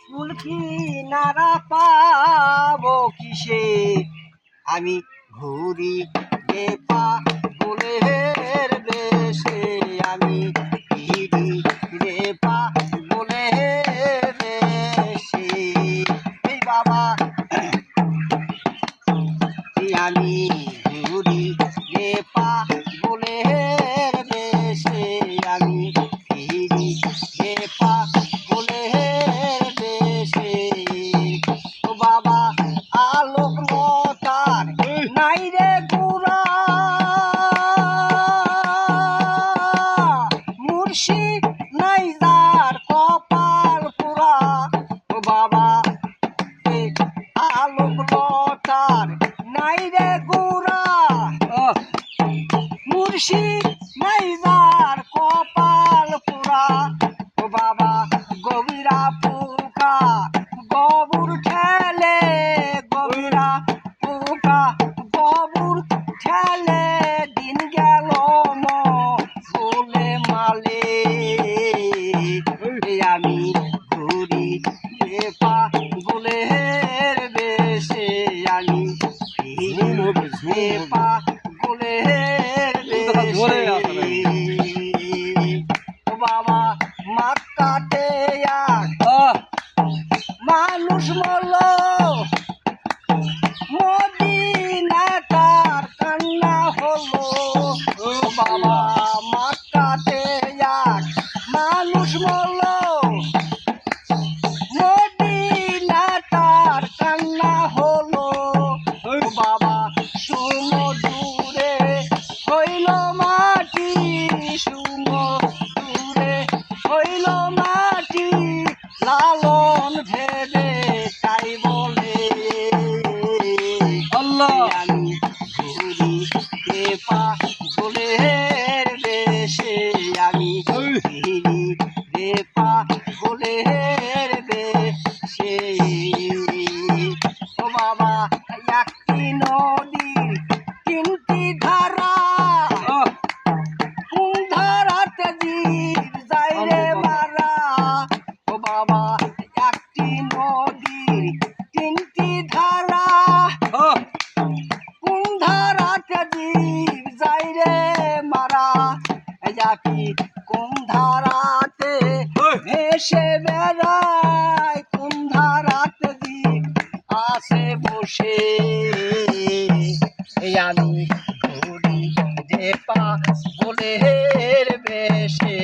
ফুল কিনারা পাবো কিসে আমি ঘুরি রে পাগলের বেশে আমি ঘুরি রে পাগলের বেশে এই বাবা আমি ঘুরি রে পাগলের বেশে আমি ঘুরি রে পাগলের বেশে ও বাবা আলোক লতার নাই রে গুড়া মুর্শিদ নাই যার কপাল পুরা ও বাবা আলোক লতার নাই রে গুড়া মুর্শিদ নাই যার কপাল পুরা ও বাবা গভীরা পোকা গবুর ঠেলে গভীরা পোকা গবুর ঠেলে দিন গেল বলে মালে আমি ঘুরি রে পাগলের বেশে আমি রে পাগলের বেশে ও বাবা মাক্কাতে মানুষ মরল মদিনার কান্না হলো ও বাবা মাক্কাতে মানুষ মরল মদিনার কান্না হলো ও বাবা সমুদ্রে হইল মাটি সমুদ্রে হইল মাটি লালন ভেবে তাই বলে আল্লাহ আমি ঘুরি রে পাগলের বেশে আমি ঘুরি রে পাগলের বেশে ও বাবা একটি নদীর তিনটি ধারা কোন ধারাতে জীব যায় রে মারা ও বাবা একটি নদীর তিনটি ধারা কোন ধারাতে জীব যায় রে মারা যাকি কোন ধারাতে ভেসে বেড়ায় কোন ধারাতে জীব আসে বসে আমি ঘুরি যে পাগলের বেশে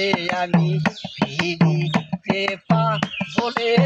আমি ফিরি যে পাগলের